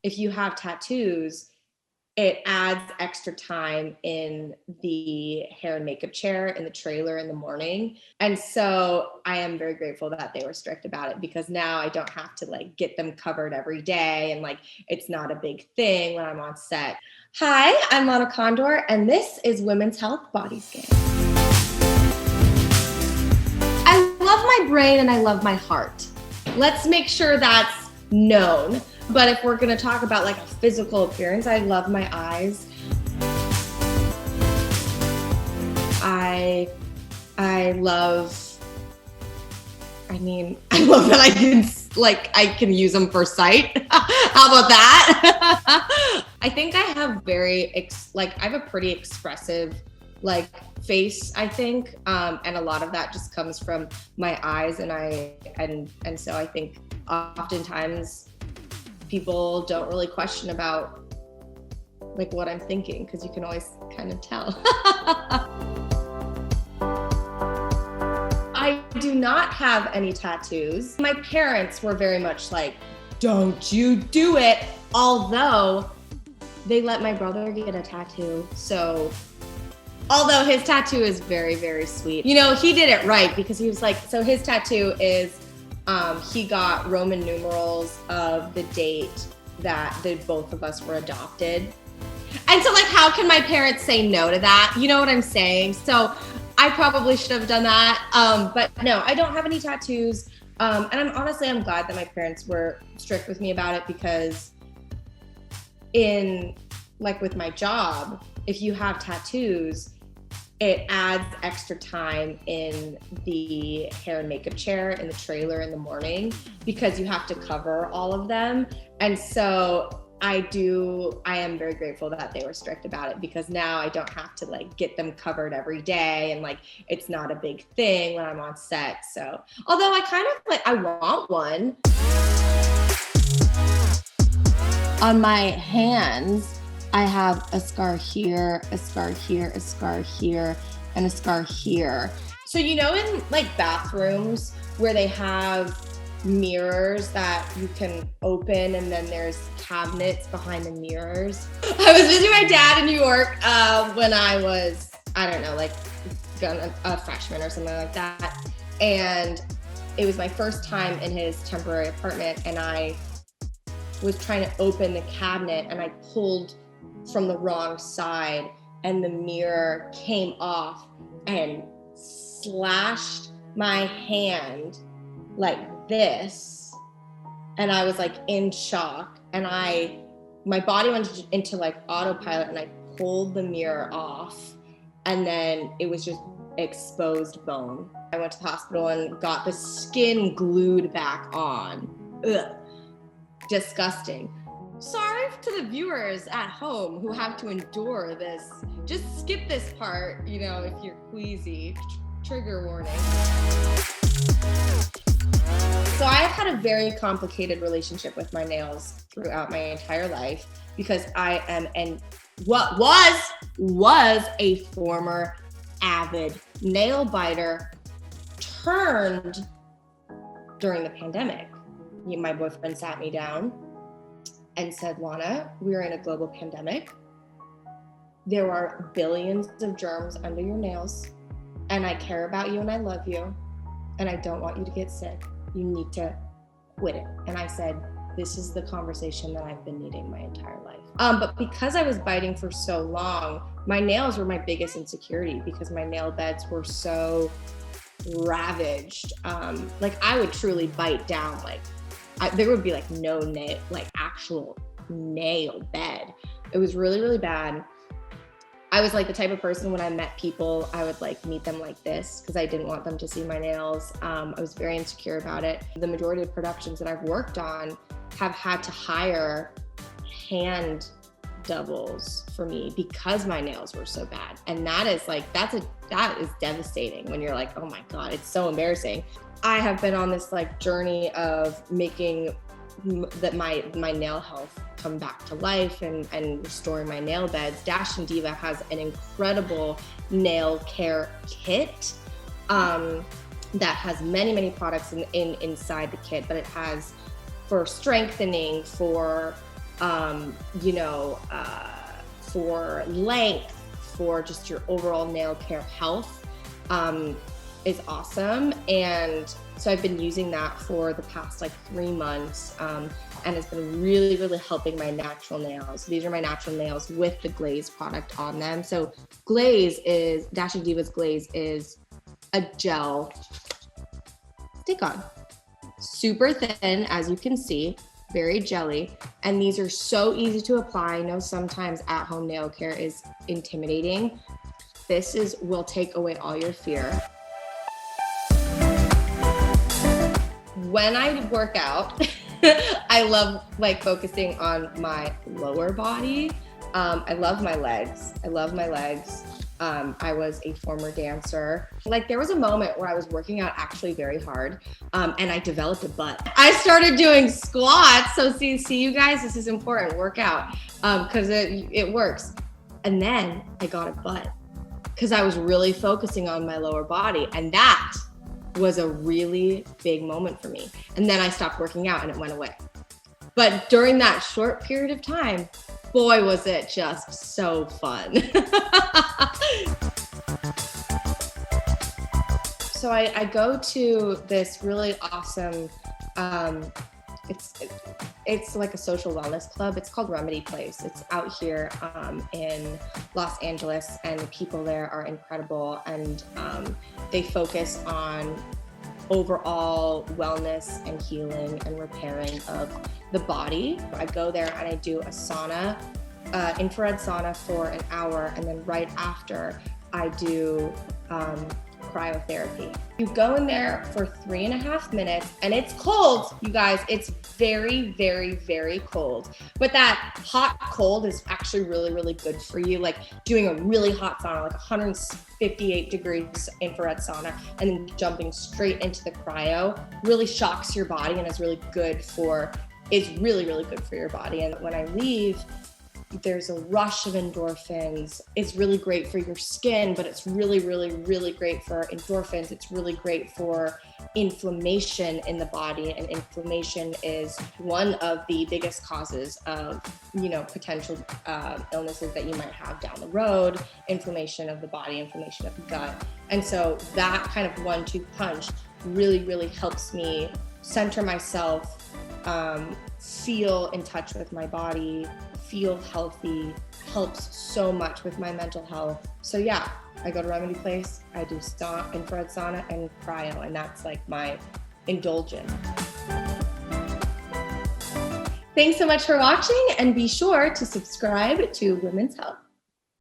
if you have tattoos, it adds extra time in the hair and makeup chair in the trailer in the morning. And so I am very grateful that they were strict about it, because now I don't have to like get them covered every day. And like, it's not a big thing when I'm on set. Hi, I'm Lana Condor, and this is Women's Health Body Scan. I love my brain and I love my heart. Let's make sure that's known. But if we're going to talk about like a physical appearance, I love my eyes. I love that I can use them for sight. How about that? I think I have I have a pretty expressive face, I think. And a lot of that just comes from my eyes, and so I think oftentimes people don't really question about like what I'm thinking, because you can always kind of tell. I do not have any tattoos. My parents were very much like, don't you do it, although they let my brother get a tattoo. So although his tattoo is very, very sweet, he did it right, because he was like, so his tattoo is he got Roman numerals of the date that both of us were adopted. And so how can my parents say no to that? You know what I'm saying? So I probably should have done that. But no, I don't have any tattoos. And I'm glad that my parents were strict with me about it, because with my job, if you have tattoos, it adds extra time in the hair and makeup chair in the trailer in the morning, because you have to cover all of them. And so I am very grateful that they were strict about it, because now I don't have to get them covered every day, and it's not a big thing when I'm on set. So although I want one. On my hands, I have a scar here, a scar here, a scar here, and a scar here. So in bathrooms where they have mirrors that you can open, and then there's cabinets behind the mirrors. I was visiting my dad in New York when I was, a freshman or something like that. And it was my first time in his temporary apartment, and I was trying to open the cabinet, and I pulled from the wrong side, and the mirror came off and slashed my hand like this, and I was in shock, and my body went into autopilot, and I pulled the mirror off, and then it was just exposed bone. I went to the hospital and got the skin glued back on. Ugh, disgusting. Sorry to the viewers at home who have to endure this. Just skip this part, if you're queasy. Trigger warning. So I've had a very complicated relationship with my nails throughout my entire life, because I am what was a former avid nail biter, turned during the pandemic. My boyfriend sat me down and said, Lana, we're in a global pandemic. There are billions of germs under your nails, and I care about you and I love you, and I don't want you to get sick. You need to quit it. And I said, this is the conversation that I've been needing my entire life. But because I was biting for so long, my nails were my biggest insecurity, because my nail beds were so ravaged. I would truly bite down, there would be no nail, actual nail bed. It was really, really bad. I was the type of person, when I met people, I would meet them like this, because I didn't want them to see my nails. I was very insecure about it. The majority of productions that I've worked on have had to hire hand doubles for me, because my nails were so bad. And that is that is devastating when you're oh my God, it's so embarrassing. I have been on this journey of making my nail health come back to life, and restoring my nail beds. Dash and Diva has an incredible nail care kit that has many products inside the kit, but it has for strengthening, for you know, for length, for just your overall nail care health, is awesome. And so I've been using that for the past like 3 months, and it's been really, really helping my natural nails. These are my natural nails with the glaze product on them. So Dashing Divas Glaze is a gel stick-on, super thin, as you can see, very jelly. And these are so easy to apply. I know sometimes at-home nail care is intimidating. This will take away all your fear. When I work out, I love like focusing on my lower body. I love my legs. I was a former dancer. Like there was a moment where I was working out actually very hard, and I developed a butt. I started doing squats. So see you guys, this is important, workout, because it works. And then I got a butt because I was really focusing on my lower body, and that was a really big moment for me. And then I stopped working out and it went away. But during that short period of time, boy, was it just so fun. So I go to this really awesome, it's like a social wellness club. It's called Remedy Place. It's out here in Los Angeles, and the people there are incredible. And they focus on overall wellness and healing and repairing of the body. I go there and I do a sauna, infrared sauna for an hour, and then right after I do cryotherapy. You go in there for 3.5 minutes, and it's cold, you guys. It's very, very, very cold. But that hot cold is actually really, really good for you. Like doing a really hot sauna, like 158 degrees infrared sauna, and then jumping straight into the cryo really shocks your body and is really good for your body. And when I leave, there's a rush of endorphins. It's really great for your skin, but it's really, really, really great for endorphins. It's really great for inflammation in the body. And inflammation is one of the biggest causes of, potential illnesses that you might have down the road. Inflammation of the body, inflammation of the gut. And so that kind of 1-2 punch really, really helps me center myself, feel in touch with my body, feel healthy, helps so much with my mental health. So yeah, I go to Remedy Place, I do infrared sauna and cryo, and that's like my indulgence. Thanks so much for watching, and be sure to subscribe to Women's Health.